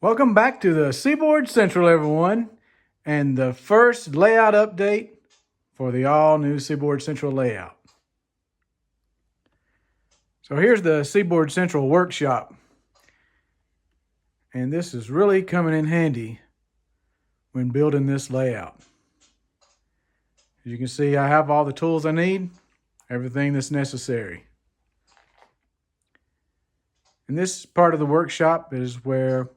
Welcome back to the Seaboard Central, everyone, and the first layout update for the all-new Seaboard Central layout. So here's the Seaboard Central workshop, and this is really coming in handy when building this layout. As you can see, I have all the tools I need, everything that's necessary. And this part of the workshop is where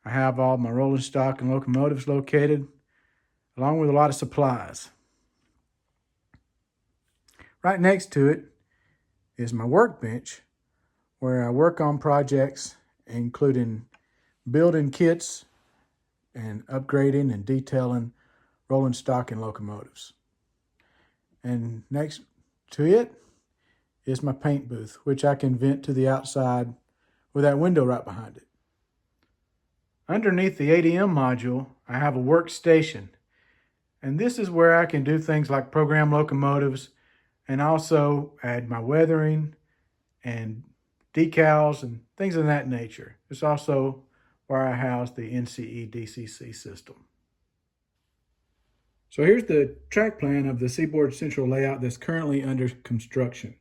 I have all my rolling stock and locomotives located, along with a lot of supplies. Right next to it is my workbench, where I work on projects including building kits and upgrading and detailing rolling stock and locomotives. And next to it is my paint booth, which I can vent to the outside with that window right behind it. Underneath the ADM module, I have a workstation, and this is where I can do things like program locomotives and also add my weathering and decals and things of that nature. It's also where I house the NCE DCC system. So here's the track plan of the Seaboard Central layout that's currently under construction.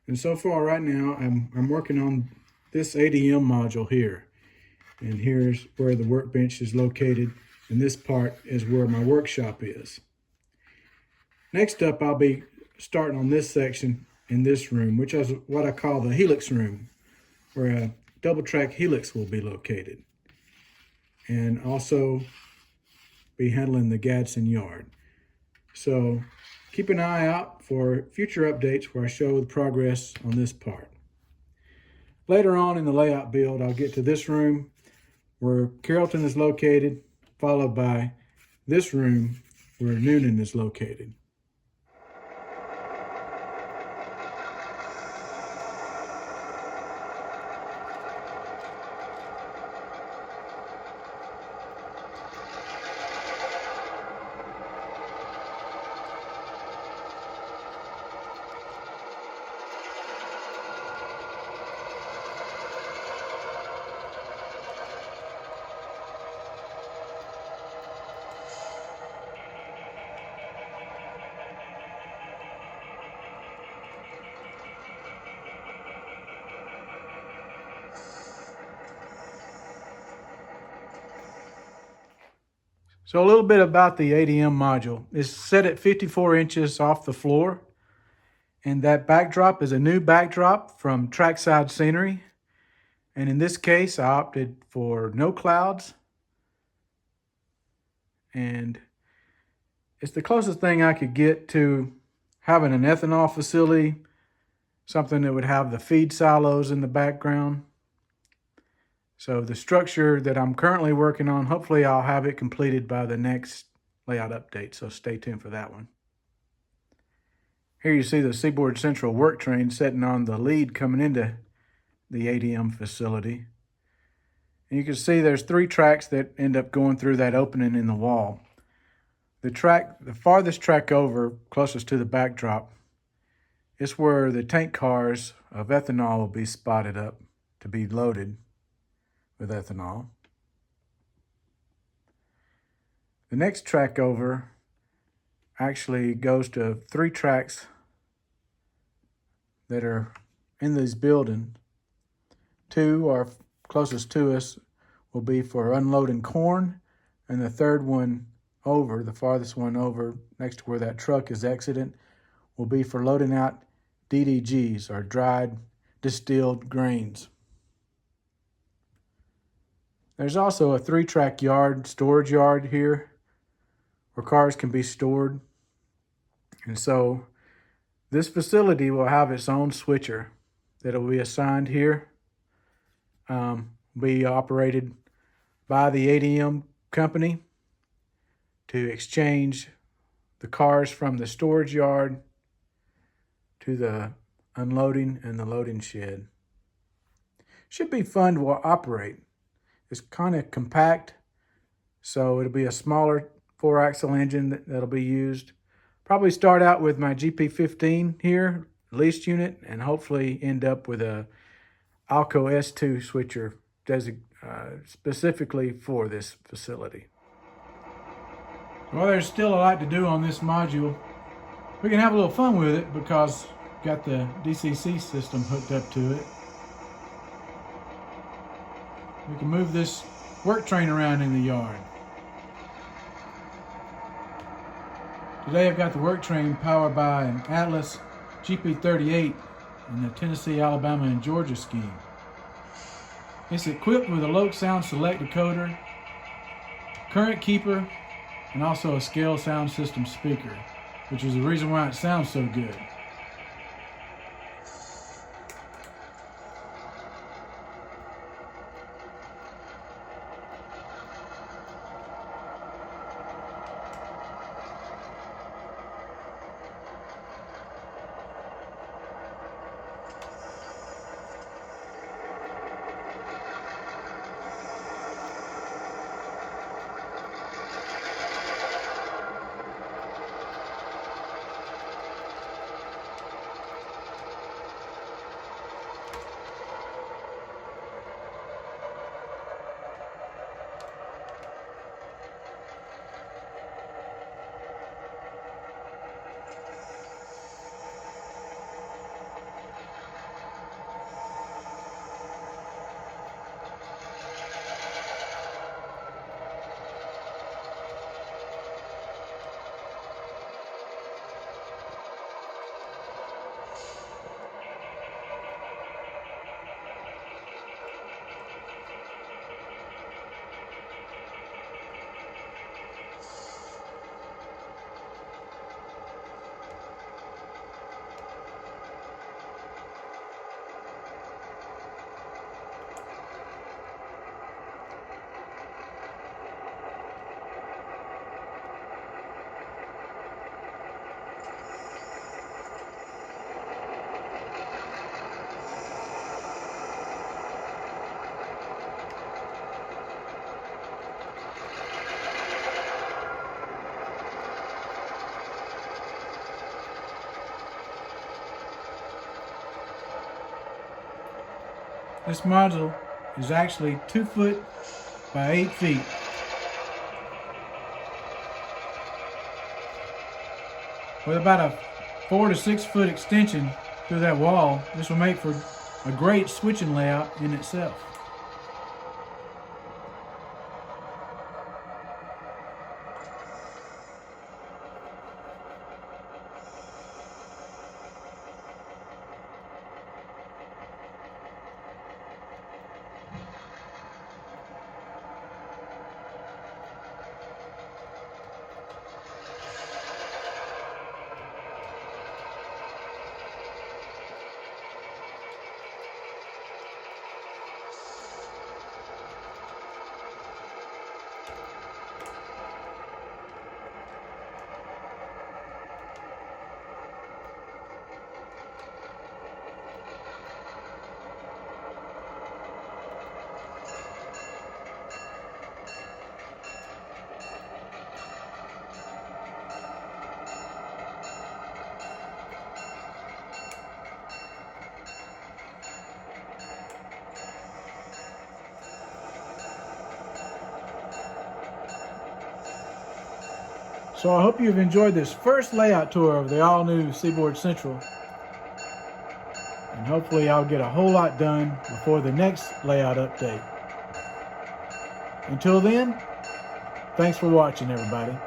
And so far right now, I'm working on this ADM module here. And here's where the workbench is located, and this part is where my workshop is. Next up, I'll be starting on this section in this room, which is what I call the helix room, where a double track helix will be located. And also be handling the Gadsden yard. So keep an eye out for future updates where I show the progress on this part. Later on in the layout build, I'll get to this room where Carrollton is located, followed by this room where Noonan is located. So a little bit about the ADM module. It's set at 54 inches off the floor, and that backdrop is a new backdrop from Trackside Scenery. And in this case, I opted for no clouds, and it's the closest thing I could get to having an ethanol facility, something that would have the feed silos in the background. So the structure that I'm currently working on, hopefully I'll have it completed by the next layout update, so stay tuned for that one. Here you see the Seaboard Central work train sitting on the lead coming into the ADM facility. And you can see there's 3 tracks that end up going through that opening in the wall. The farthest track over, closest to the backdrop, is where the tank cars of ethanol will be spotted up to be loaded with ethanol. The next track over actually goes to 3 tracks that are in this building. 2 are closest to us will be for unloading corn, and the third one over, the farthest one over, next to where that truck is exiting, will be for loading out DDGs, or dried distilled grains. There's also a 3-track yard, storage yard here, where cars can be stored. And so this facility will have its own switcher that will be assigned here, be operated by the ADM company to exchange the cars from the storage yard to the unloading and the loading shed. Should be fun to operate. It's kind of compact, so it'll be a smaller 4-axle engine that'll be used. Probably start out with my GP15 here, leased unit, and hopefully end up with a Alco S2 switcher specifically for this facility. Well, there's still a lot to do on this module. We can have a little fun with it because we've got the DCC system hooked up to it. We can move this work train around in the yard. Today I've got the work train powered by an Atlas GP38 in the Tennessee, Alabama, and Georgia scheme. It's equipped with a Loc Sound Select decoder, current keeper, and also a scale sound system speaker, which is the reason why it sounds so good. This module is actually 2 foot by 8 feet. With about a 4 to 6 foot extension through that wall, this will make for a great switching layout in itself. So I hope you've enjoyed this first layout tour of the all-new Seaboard Central. And hopefully I'll get a whole lot done before the next layout update. Until then, thanks for watching, everybody.